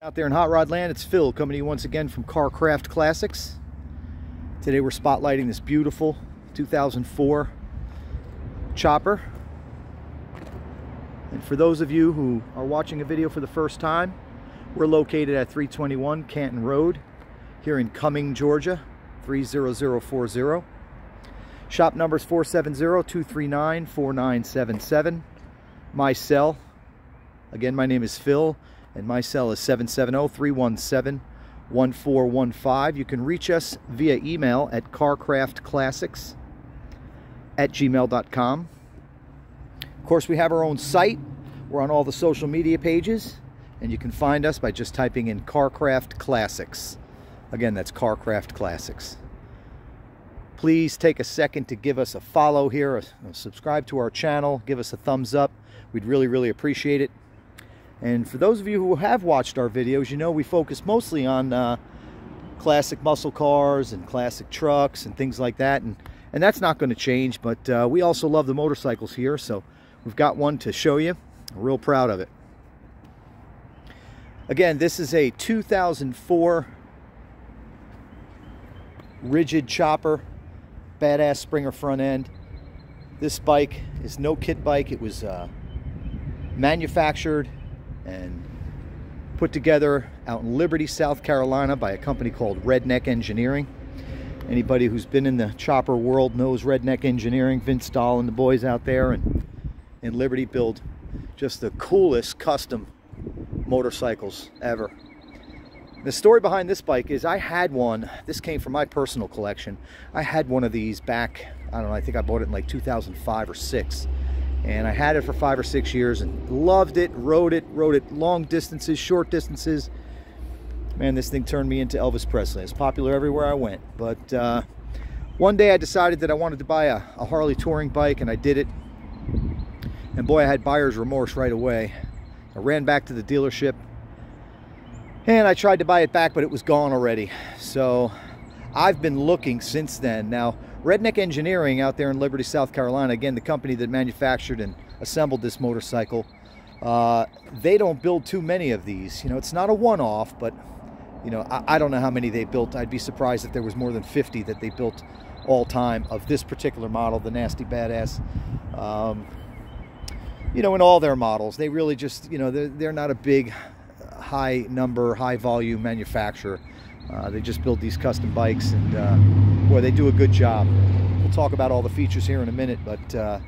Out there in Hot Rod Land, it's Phil coming to you once again from Carcraft Classics. Today we're spotlighting this beautiful 2004 chopper. And for those of you who are watching a video for the first time, we're located at 321 Canton Road here in Cumming, Georgia, 30040. Shop number is 470-239-4977. My cell, again, my name is Phil, and my cell is 770-317-1415. You can reach us via email at carcraftclassics@gmail.com. Of course, we have our own site. We're on all the social media pages, and you can find us by just typing in Carcraft Classics. Again, that's Carcraft Classics. Please take a second to give us a follow here, subscribe to our channel, give us a thumbs up. We'd really appreciate it. And for those of you who have watched our videos, you know we focus mostly on classic muscle cars and classic trucks and things like that, and that's not going to change, but we also love the motorcycles here, so we've got one to show you. We're real proud of it. Again, this is a 2004 rigid chopper, badass Springer front end. This bike is no kit bike. It was manufactured and put together out in Liberty, South Carolina by a company called Redneck Engineering. Anybody who's been in the chopper world knows Redneck Engineering. Vince Dahl and the boys out there and in Liberty build just the coolest custom motorcycles ever. The story behind this bike is I had one. This came from my personal collection. I had one of these back, I don't know, I think I bought it in like 2005 or 6. And I had it for 5 or 6 years and loved it, rode it long distances, short distances. Man, this thing turned me into Elvis Presley. It's popular everywhere I went. But one day I decided that I wanted to buy a Harley touring bike, and I did it. And boy, I had buyer's remorse right away. I ran back to the dealership and I tried to buy it back, but it was gone already. So I've been looking since then. Now, Redneck Engineering out there in Liberty, South Carolina, again, the company that manufactured and assembled this motorcycle, they don't build too many of these. You know, it's not a one-off, but, you know, I don't know how many they built. I'd be surprised if there was more than 50 that they built all time of this particular model, the Nasty Badass. You know, in all their models, they really just, you know, they're not a big, high number, high volume manufacturer. They just build these custom bikes, and boy, they do a good job. We'll talk about all the features here in a minute, but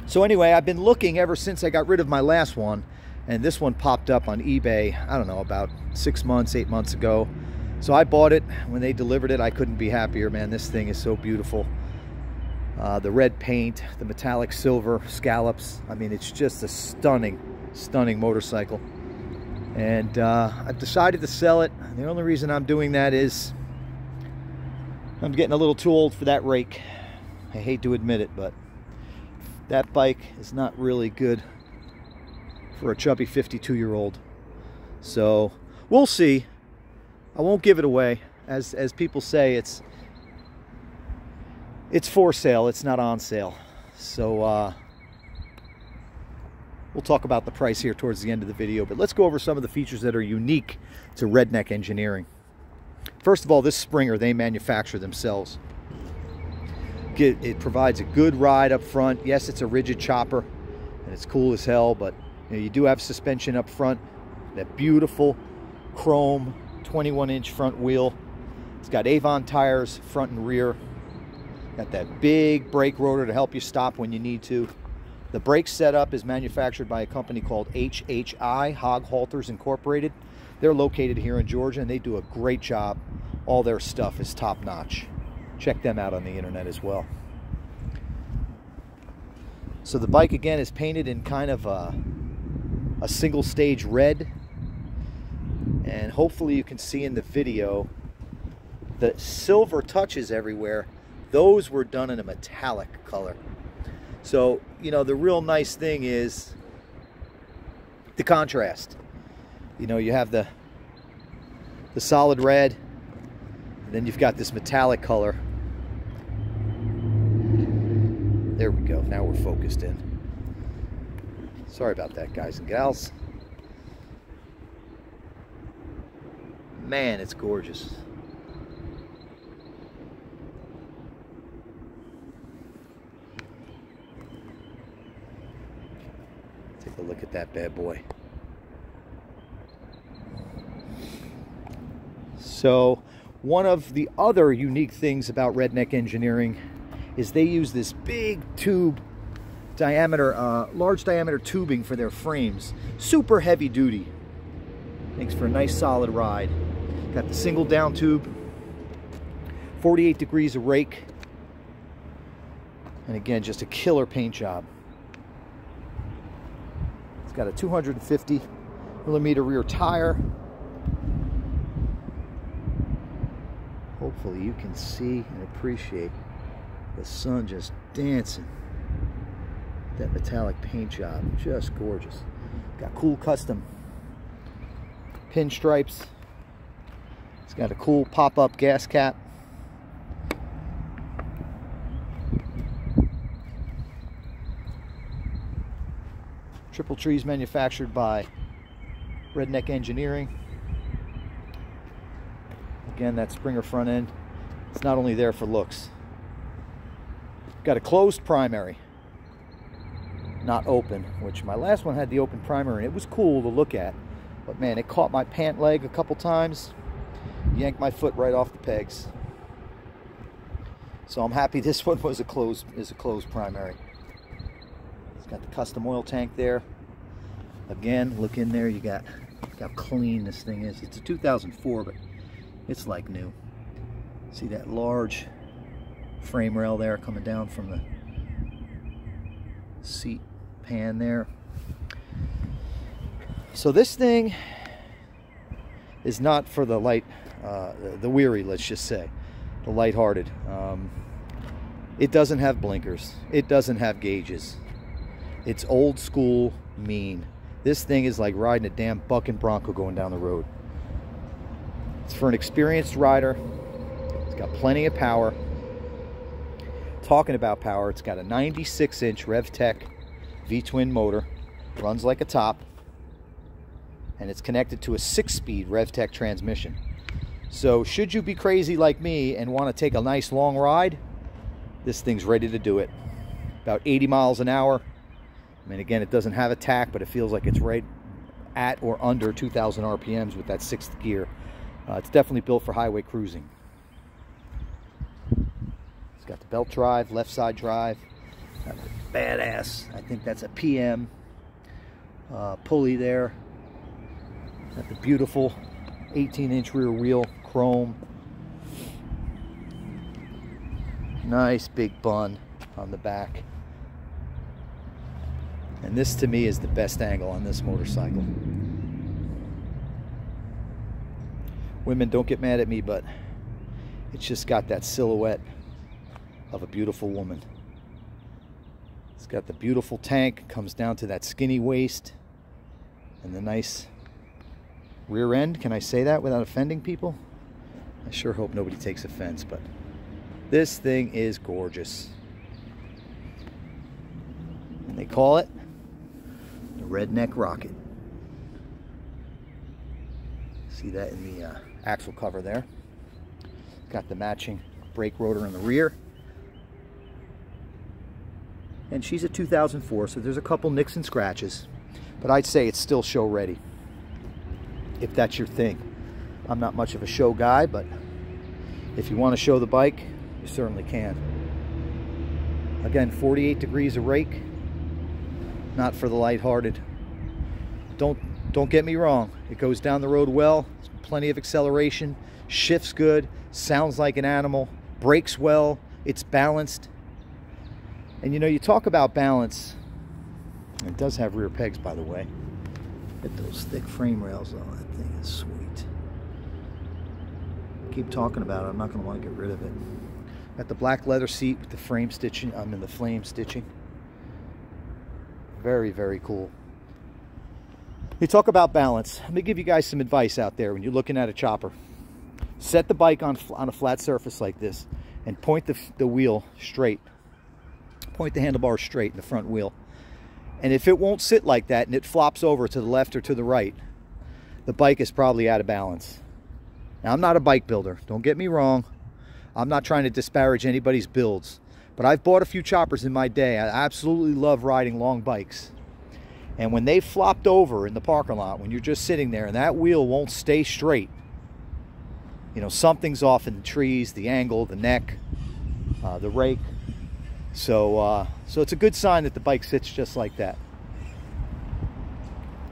so anyway, I've been looking ever since I got rid of my last one, and this one popped up on eBay, I don't know, about 6 months, 8 months ago. So I bought it. When they delivered it, I couldn't be happier, man. This thing is so beautiful. The red paint, the metallic silver scallops. I mean, it's just a stunning motorcycle. And I've decided to sell it. The only reason I'm doing that is I'm getting a little too old for that rake. I hate to admit it, but that bike is not really good for a chubby 52-year-old. So we'll see. I won't give it away. As people say, it's for sale. It's not on sale. So we'll talk about the price here towards the end of the video, but let's go over some of the features that are unique to Redneck Engineering. First of all, this Springer, they manufacture themselves. It provides a good ride up front. Yes, it's a rigid chopper, and it's cool as hell, but you know, you do have suspension up front. That beautiful chrome 21-inch front wheel. It's got Avon tires, front and rear. Got that big brake rotor to help you stop when you need to. The brake setup is manufactured by a company called HHI, Hog Halters Incorporated. They're located here in Georgia, and they do a great job. All their stuff is top-notch. Check them out on the internet as well. So the bike, again, is painted in kind of a single-stage red. And hopefully you can see in the video the silver touches everywhere. Those were done in a metallic color. So, you know, the real nice thing is the contrast. You know, you have the solid red, and then you've got this metallic color. There we go. Now we're focused in. Sorry about that, guys and gals. Man, it's gorgeous. Take a look at that bad boy. So one of the other unique things about Redneck Engineering is they use this big tube diameter, large diameter tubing for their frames. Super heavy duty. Makes for a nice solid ride. Got the single down tube, 48 degrees of rake, and again, just a killer paint job. It's got a 250 millimeter rear tire. Hopefully you can see and appreciate the sun just dancing. That metallic paint job, just gorgeous. Got cool custom pinstripes. It's got a cool pop-up gas cap. Triple trees manufactured by Redneck Engineering. Again, that Springer front end, it's not only there for looks. Got a closed primary, not open, which my last one had the open primary and it was cool to look at, but man, it caught my pant leg a couple times, yanked my foot right off the pegs. So I'm happy this one was a closed primary. It's got the custom oil tank there. Again, look in there, you got look how clean this thing is. It's a 2004, but it's like new. See that large frame rail there coming down from the seat pan there. So this thing is not for the light, the weary, let's just say, the lighthearted. It doesn't have blinkers. It doesn't have gauges. It's old school mean. This thing is like riding a damn bucking bronco going down the road. It's for an experienced rider. It's got plenty of power. Talking about power, it's got a 96-inch RevTech V-twin motor. Runs like a top. And it's connected to a 6-speed RevTech transmission. So should you be crazy like me and want to take a nice long ride, this thing's ready to do it. About 80 miles an hour. I mean, again, it doesn't have a tack, but it feels like it's right at or under 2,000 RPMs with that 6th gear. It's definitely built for highway cruising. It's got the belt drive, left side drive. Got a badass, I think that's a PM pulley there. Got the beautiful 18-inch rear wheel, chrome. Nice big bun on the back. And this to me is the best angle on this motorcycle. Women, don't get mad at me, but it's just got that silhouette of a beautiful woman. It's got the beautiful tank, comes down to that skinny waist, and the nice rear end. Can I say that without offending people? I sure hope nobody takes offense, but this thing is gorgeous. And they call it the Redneck Rocket. See that in the axle cover there. Got the matching brake rotor in the rear. And she's a 2004, so there's a couple nicks and scratches, but I'd say it's still show ready, if that's your thing. I'm not much of a show guy, but if you want to show the bike, you certainly can. Again, 48 degrees of rake, not for the lighthearted. Don't get me wrong, it goes down the road well, plenty of acceleration, shifts good, sounds like an animal, brakes well, it's balanced. And you know, you talk about balance, it does have rear pegs, by the way. Get those thick frame rails on, that thing is sweet. Keep talking about it, I'm not going to want to get rid of it. Got the black leather seat with the frame stitching, the flame stitching. Very, very cool. You talk about balance. Let me give you guys some advice out there when you're looking at a chopper. Set the bike on a flat surface like this and point the wheel straight. Point the handlebar straight in the front wheel. And if it won't sit like that and it flops over to the left or to the right, the bike is probably out of balance. Now, I'm not a bike builder, don't get me wrong. I'm not trying to disparage anybody's builds, but I've bought a few choppers in my day. I absolutely love riding long bikes. And when they flopped over in the parking lot, when you're just sitting there and that wheel won't stay straight, you know, something's off in the trees, the angle, the neck, the rake. So it's a good sign that the bike sits just like that.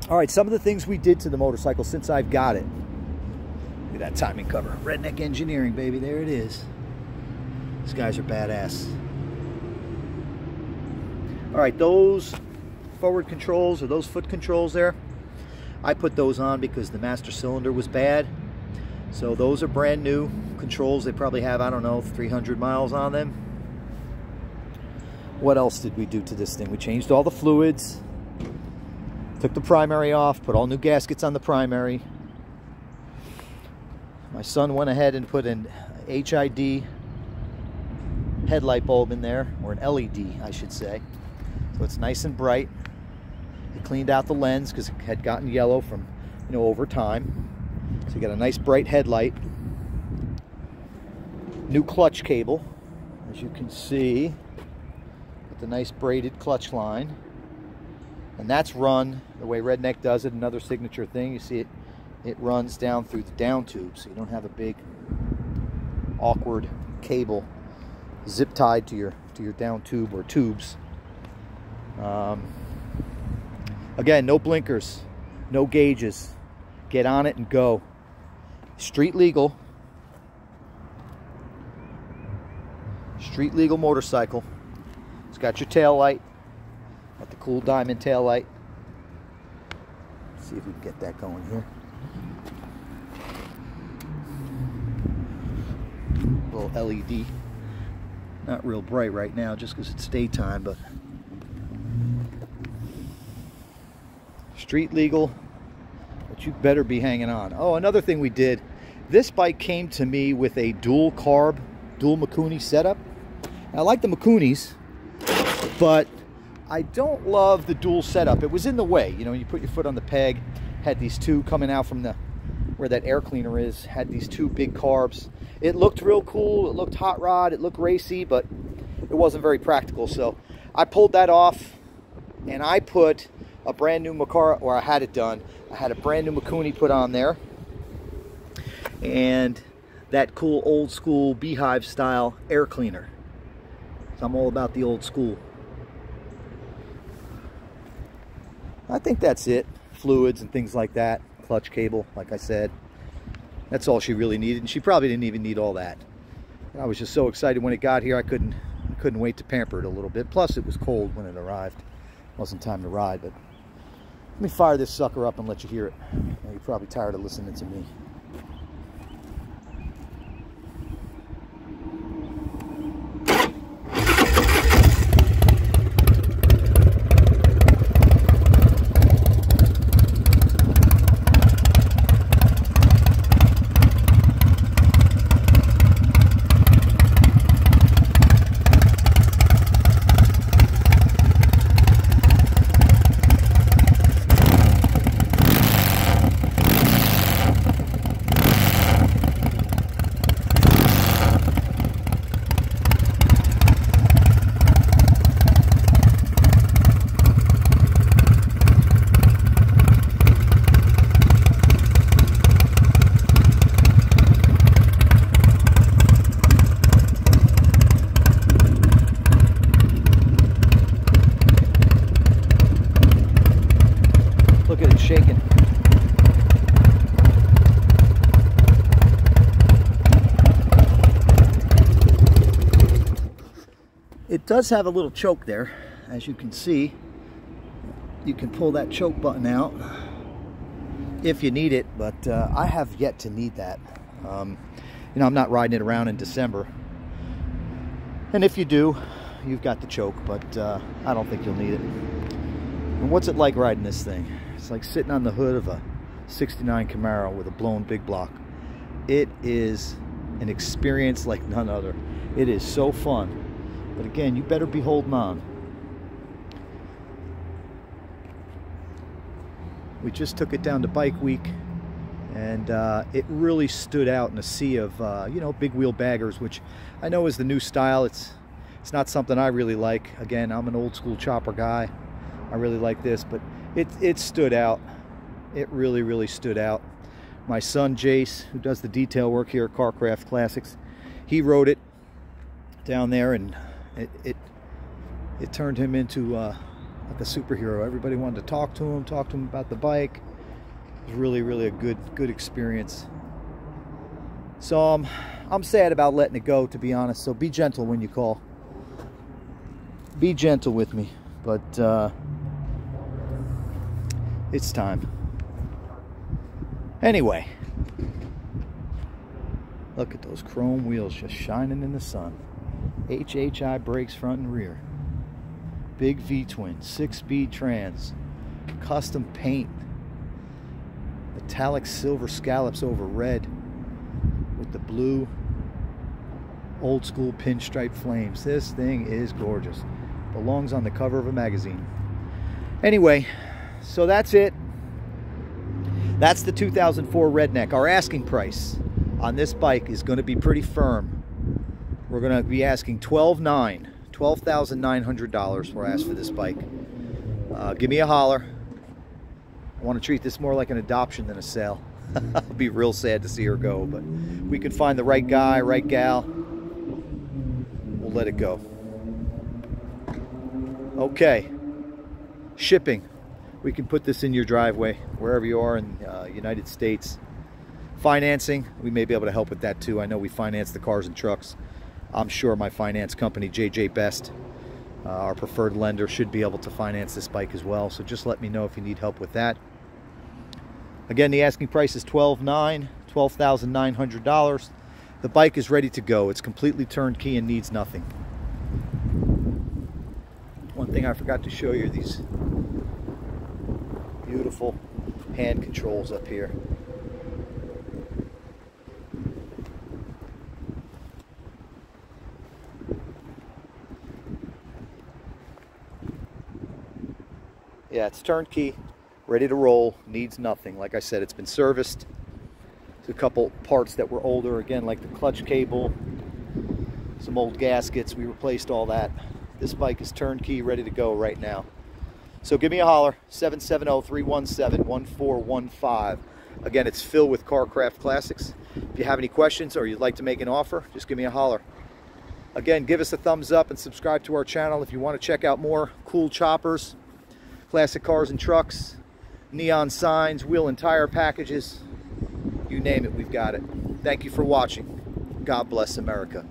All right, some of the things we did to the motorcycle since I've got it. Look at that timing cover. Redneck Engineering, baby. There it is. These guys are badass. All right, those forward controls or those foot controls there, I put those on because the master cylinder was bad. So those are brand new controls. They probably have, I don't know, 300 miles on them. What else did we do to this thing? We changed all the fluids, took the primary off, put all new gaskets on the primary. My son went ahead and put an HID headlight bulb in there, or an LED, I should say. So it's nice and bright. He cleaned out the lens because it had gotten yellow from, you know, over time. So you got a nice bright headlight. New clutch cable, as you can see, with the nice braided clutch line. And that's run the way Redneck does it, another signature thing. You see it runs down through the down tube, so you don't have a big awkward cable zip tied to your down tube or tubes. Again, no blinkers, no gauges. Get on it and go. Street legal. Street legal motorcycle. It's got your tail light. Got the cool diamond tail light. Let's see if we can get that going here. Little LED. Not real bright right now just because it's daytime, but street legal, but you better be hanging on. Oh, another thing we did, this bike came to me with a dual carb, dual Mikuni setup. I like the Mikunis, but I don't love the dual setup. It was in the way, you know, you put your foot on the peg, had these two coming out from the where that air cleaner is, had these two big carbs. It looked real cool, it looked hot rod, it looked racy, but it wasn't very practical. So I pulled that off and I put a brand new Makara, or I had it done. I had a brand new Mikuni put on there, and that cool old school beehive style air cleaner. So I'm all about the old school. I think that's it. Fluids and things like that. Clutch cable, like I said. That's all she really needed, and she probably didn't even need all that. I was just so excited when it got here. I couldn't wait to pamper it a little bit. Plus, it was cold when it arrived. It wasn't time to ride, but let me fire this sucker up and let you hear it. You're probably tired of listening to me. Look at it shaking. It does have a little choke there, as you can see. You can pull that choke button out if you need it, but I have yet to need that. You know, I'm not riding it around in December. And if you do, you've got the choke, but I don't think you'll need it. And what's it like riding this thing? It's like sitting on the hood of a 69 Camaro with a blown big block. It is an experience like none other. It is so fun. But again, you better be holding on. We just took it down to Bike Week, And it really stood out in a sea of, you know, big wheel baggers, which I know is the new style. It's not something I really like. Again, I'm an old school chopper guy. I really like this, but it stood out. It really, really stood out. My son, Jace, who does the detail work here at Carcraft Classics, he rode it down there, and it turned him into like a superhero. Everybody wanted to talk to him about the bike. It was really, really a good experience. So I'm sad about letting it go, to be honest. So be gentle when you call. Be gentle with me, but it's time. Anyway, look at those chrome wheels just shining in the sun. HHI brakes front and rear. Big V-twin, 6-speed trans, custom paint, metallic silver scallops over red with the blue old school pinstripe flames. This thing is gorgeous. Belongs on the cover of a magazine. Anyway, so that's it. That's the 2004 Redneck. Our asking price on this bike is going to be pretty firm. We're going to be asking $12,900 we're asked for this bike. Give me a holler. I want to treat this more like an adoption than a sale. I'll be real sad to see her go, but we can find the right guy, right gal. We'll let it go. Okay. Shipping. We can put this in your driveway wherever you are in the United States. Financing, we may be able to help with that too. I know we finance the cars and trucks. I'm sure my finance company, JJ Best, our preferred lender, should be able to finance this bike as well. So just let me know if you need help with that. Again, the asking price is $12,900. The bike is ready to go. It's completely turnkey and needs nothing. One thing I forgot to show you, these beautiful hand controls up here. Yeah, it's turnkey, ready to roll, needs nothing. Like I said, it's been serviced. There's a couple parts that were older, again, like the clutch cable, some old gaskets. We replaced all that. This bike is turnkey, ready to go right now. So give me a holler, 770-317-1415. Again, it's Phil with Carcraft Classics. If you have any questions or you'd like to make an offer, just give me a holler. Again, give us a thumbs up and subscribe to our channel if you want to check out more cool choppers, classic cars and trucks, neon signs, wheel and tire packages. You name it, we've got it. Thank you for watching. God bless America.